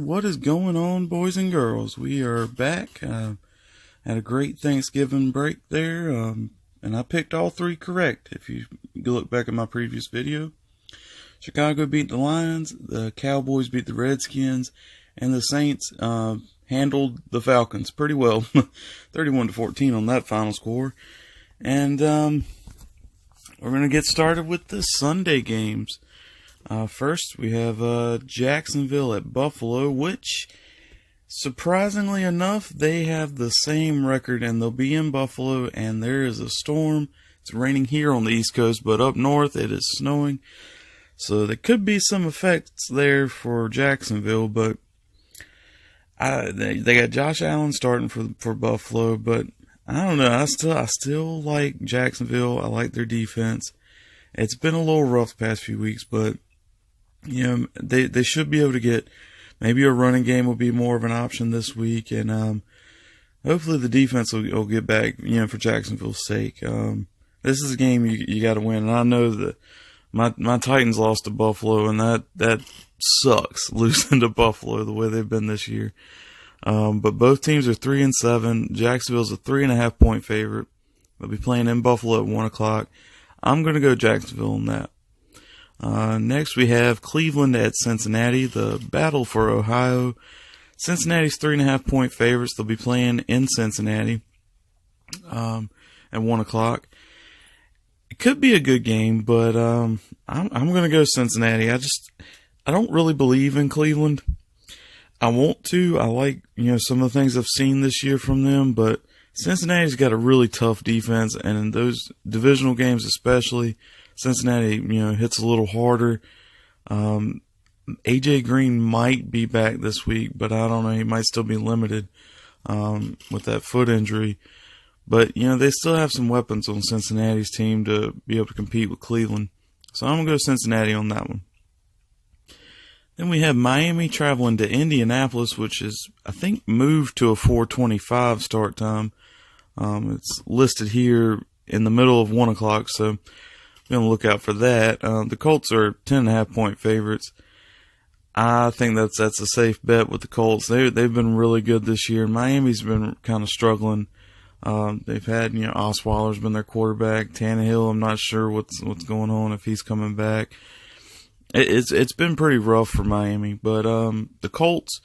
What is going on, boys and girls? We are back. Had a great Thanksgiving break there, and I picked all three correct. If you look back at my previous video, Chicago beat the Lions, the Cowboys beat the Redskins, and the Saints handled the Falcons pretty well, 31-14 on that final score. And we're going to get started with the Sunday games. First, we have Jacksonville at Buffalo, which, surprisingly enough, they have the same record, and they'll be in Buffalo, and there is a storm. It's raining here on the East Coast, but up north it is snowing. So there could be some effects there for Jacksonville, but they got Josh Allen starting for Buffalo, but I don't know. I still like Jacksonville. I like their defense. It's been a little rough the past few weeks, but you know, they should be able to get, maybe a running game will be more of an option this week, and hopefully the defense will get back, you know, for Jacksonville's sake. This is a game you got to win, and I know that my Titans lost to Buffalo, and that sucks, losing to Buffalo the way they've been this year. But both teams are 3-7. Jacksonville's a 3.5 point favorite. They'll be playing in Buffalo at 1 o'clock. I'm going to go Jacksonville on that. Next we have Cleveland at Cincinnati, the battle for Ohio. Cincinnati's 3.5 point favorites. They'll be playing in Cincinnati, at 1 o'clock. It could be a good game, but, I'm going to go Cincinnati. I don't really believe in Cleveland. I want to. I like, you know, some of the things I've seen this year from them, but Cincinnati's got a really tough defense, and in those divisional games especially, Cincinnati, you know, hits a little harder. AJ Green might be back this week, but I don't know. He might still be limited with that foot injury. But, you know, they still have some weapons on Cincinnati's team to be able to compete with Cleveland. So I'm going to go Cincinnati on that one. Then we have Miami traveling to Indianapolis, which is, I think, moved to a 4:25 start time. It's listed here in the middle of 1 o'clock, so be on the lookout for that. The Colts are 10.5 point favorites. I think that's a safe bet with the Colts. They've been really good this year. Miami's been kind of struggling. They've had, you know, Osweiler's been their quarterback. Tannehill, I'm not sure what's going on, if he's coming back. It's been pretty rough for Miami, but the Colts,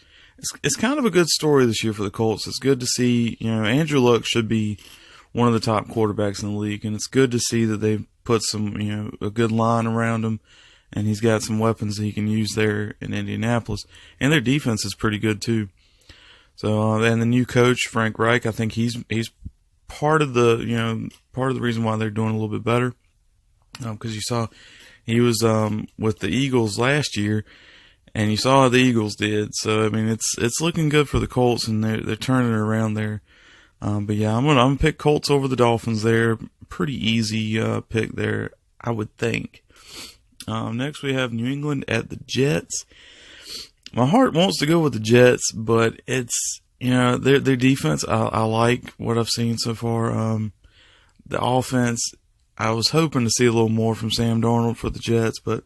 it's kind of a good story this year for the Colts. It's good to see, you know, Andrew Luck should be one of the top quarterbacks in the league, and it's good to see that they've put some, you know, a good line around him, and he's got some weapons that he can use there in Indianapolis, and their defense is pretty good too. So, and the new coach, Frank Reich, I think he's part of the reason why they're doing a little bit better, because you saw he was with the Eagles last year, and you saw how the Eagles did. So I mean, it's looking good for the Colts, and they're turning it around there. But yeah, I'm gonna pick Colts over the Dolphins there. Pretty easy pick there, I would think. Next we have New England at the Jets. My heart wants to go with the Jets, but it's, you know, their defense. I like what I've seen so far. The offense, I was hoping to see a little more from Sam Darnold for the Jets, but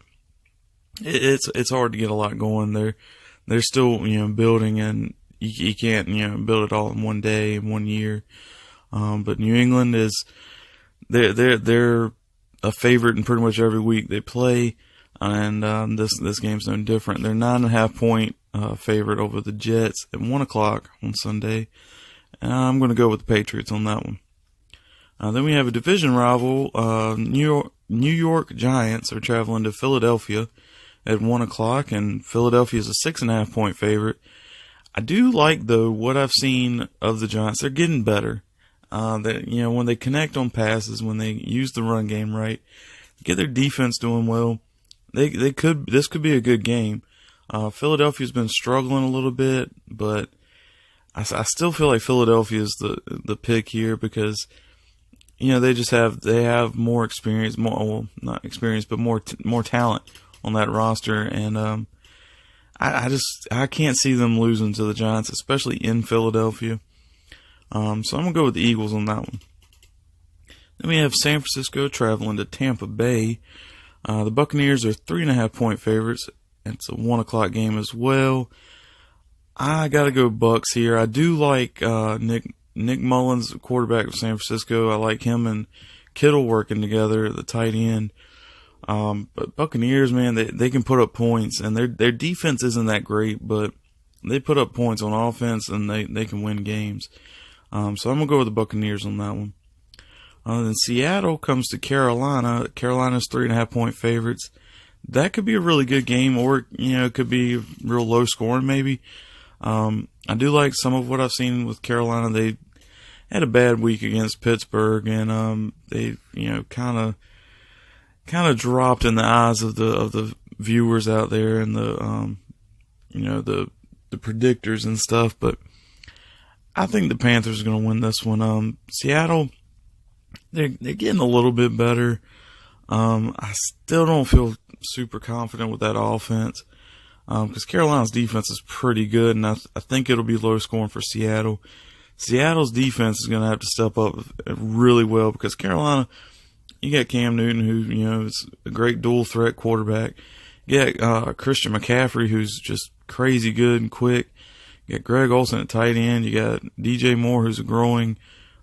it's hard to get a lot going. They're still, you know, building, and you can't, you know, build it all in one day, in 1 year. But New England is, they're a favorite in pretty much every week they play, and this game's no different. They're 9.5 point favorite over the Jets at 1 o'clock on Sunday. And I'm going to go with the Patriots on that one. Then we have a division rival. New York Giants are traveling to Philadelphia at 1 o'clock, and Philadelphia is a 6.5 point favorite. I do like, though, what I've seen of the Giants. They're getting better. That, you know, when they connect on passes, when they use the run game right, get their defense doing well, this could be a good game. Philadelphia's been struggling a little bit, but I still feel like Philadelphia is the pick here, because, you know, they have more experience, not experience, but more talent on that roster, and I can't see them losing to the Giants, especially in Philadelphia. So I'm going to go with the Eagles on that one. Then we have San Francisco traveling to Tampa Bay. The Buccaneers are 3.5 point favorites. It's a 1 o'clock game as well. I gotta go Bucks here. I do like Nick Mullins, quarterback of San Francisco. I like him and Kittle working together at the tight end. But Buccaneers, man, they can put up points, and their defense isn't that great, but they put up points on offense, and they can win games. So I'm gonna go with the Buccaneers on that one. Then Seattle comes to Carolina. Carolina's 3.5-point favorites. That could be a really good game, or it could be real low scoring maybe. I do like some of what I've seen with Carolina. They had a bad week against Pittsburgh, and they kind of dropped in the eyes of the viewers out there and the predictors and stuff. But I think the Panthers are going to win this one. Seattle, they're getting a little bit better. I still don't feel super confident with that offense, because Carolina's defense is pretty good, and I think it'll be low scoring for Seattle. Seattle's defense is going to have to step up really well, because Carolina, you got Cam Newton, who is a great dual threat quarterback. You got Christian McCaffrey, who's just crazy good and quick. You got Greg Olsen at tight end. You got DJ Moore, who's a growing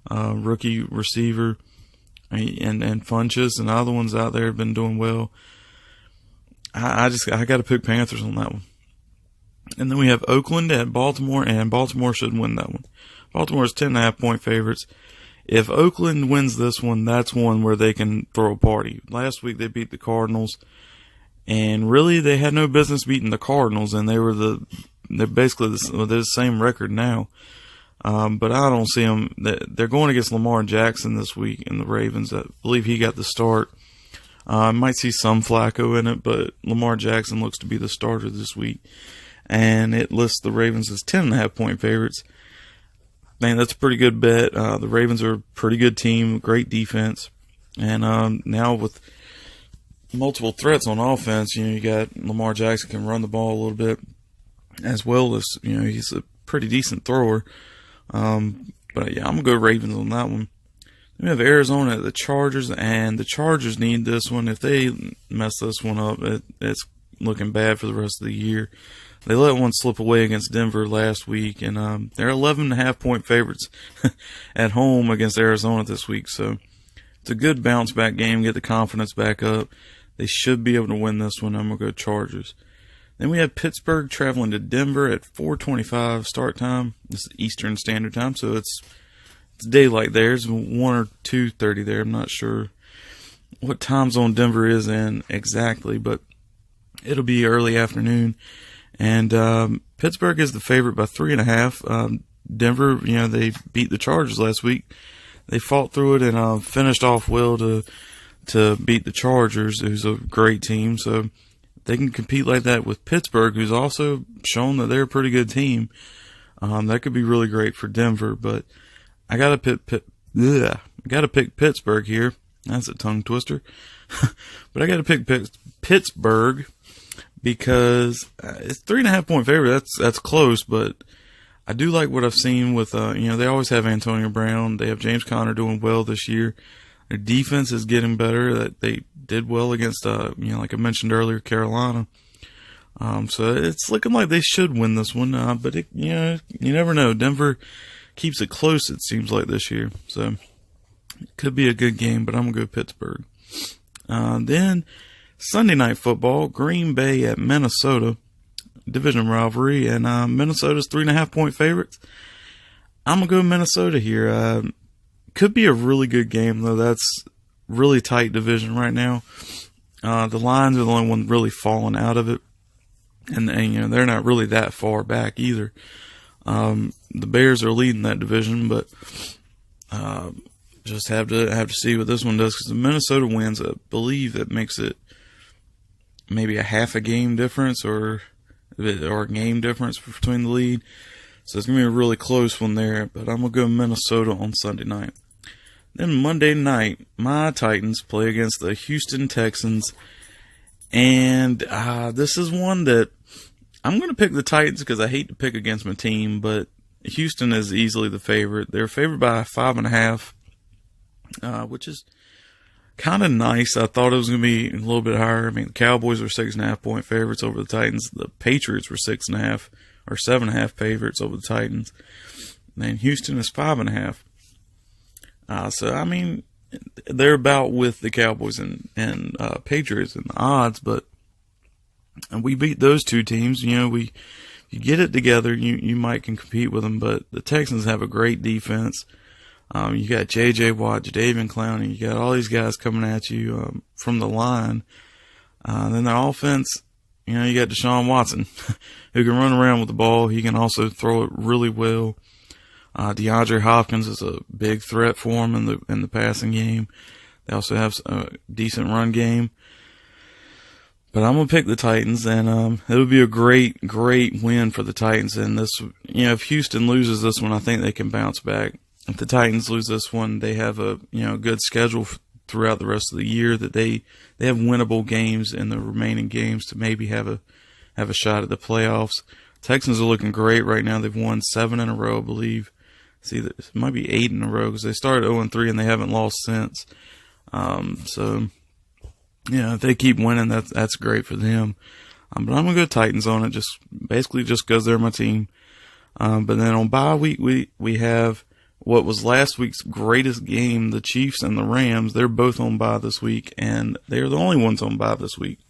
rookie receiver, and Funchess and other ones out there have been doing well. I got to pick Panthers on that one. And then we have Oakland at Baltimore, and Baltimore should win that one. Baltimore is 10.5-point favorites. If Oakland wins this one, that's one where they can throw a party. Last week they beat the Cardinals, and really they had no business beating the Cardinals, and they're basically the same record now. But I don't see them. They're going against Lamar Jackson this week in the Ravens. I believe he got the start. Might see some Flacco in it, but Lamar Jackson looks to be the starter this week. And it lists the Ravens as 10.5-point favorites. Man, that's a pretty good bet. The Ravens are a pretty good team, great defense. And now with multiple threats on offense, you got Lamar Jackson can run the ball a little bit, as well as, he's a pretty decent thrower. But yeah, I'm going to go Ravens on that one. We have Arizona at the Chargers, and the Chargers need this one. If they mess this one up, it's looking bad for the rest of the year. They let one slip away against Denver last week, and they're 11.5-point favorites at home against Arizona this week. So it's a good bounce-back game, get the confidence back up. They should be able to win this one. I'm going to go Chargers. Then we have Pittsburgh traveling to Denver at 4:25 start time. This is Eastern Standard Time, so it's daylight there. It's 1 or 2:30 there. I'm not sure what time zone Denver is in exactly, but it'll be early afternoon. And Pittsburgh is the favorite by 3.5. Denver, they beat the Chargers last week. They fought through it and finished off well to beat the Chargers, who's a great team. So they can compete like that with Pittsburgh, who's also shown that they're a pretty good team. That could be really great for Denver, but I gotta pick Pittsburgh here. That's a tongue twister. But I gotta pick Pittsburgh because it's 3.5-point favorite. That's close, but I do like what I've seen with, they always have Antonio Brown. They have James Conner doing well this year. Their defense is getting better. That they did well against, like I mentioned earlier, Carolina. So it's looking like they should win this one. But you never know. Denver keeps it close, it seems like, this year. So it could be a good game, but I'm going to go Pittsburgh. Then Sunday Night Football, Green Bay at Minnesota. Division rivalry, and Minnesota's 3.5-point favorites. I'm going to go Minnesota here. Could be a really good game, though. That's really tight division right now. The Lions are the only one really falling out of it. And they're not really that far back either. The Bears are leading that division, but just have to see what this one does, because the Minnesota wins, I believe that makes it maybe a half a game difference or a game difference between the lead. So it's going to be a really close one there, but I'm going to go Minnesota on Sunday night. Then Monday night, my Titans play against the Houston Texans. And this is one that I'm going to pick the Titans because I hate to pick against my team, but Houston is easily the favorite. They're favored by 5.5, which is kind of nice. I thought it was going to be a little bit higher. I mean, the Cowboys were 6.5-point favorites over the Titans. The Patriots were 6.5 or 7.5 favorites over the Titans. And Houston is 5.5. So I mean, they're about with the Cowboys and Patriots in the odds, but we beat those two teams. You get it together, you might can compete with them, but the Texans have a great defense. You got J.J. Watt, Jadeveon Clowney, you got all these guys coming at you from the line. Then their offense, you got Deshaun Watson, who can run around with the ball. He can also throw it really well. DeAndre Hopkins is a big threat for him in the passing game. They also have a decent run game. But I'm going to pick the Titans, and it would be a great win for the Titans. And this, if Houston loses this one, I think they can bounce back. If the Titans lose this one, they have a good schedule throughout the rest of the year, that they have winnable games in the remaining games to maybe have a shot at the playoffs. Texans are looking great right now. They've won 7 in a row, I believe. See, it might be 8 in a row because they started 0-3 and they haven't lost since. So if they keep winning, that's great for them. But I'm gonna go Titans on it, just because they're my team. But then on bye week, we have what was last week's greatest game, the Chiefs and the Rams. They're both on bye this week, and they're the only ones on bye this week.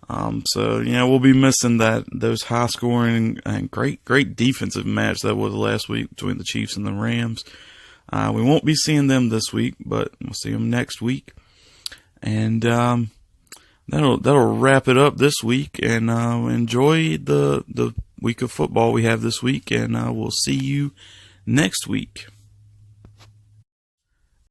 So we'll be missing those high scoring and great defensive match that was last week between the Chiefs and the Rams. We won't be seeing them this week, but we'll see them next week. And that'll wrap it up this week. And enjoy the week of football we have this week, and we'll see you next week.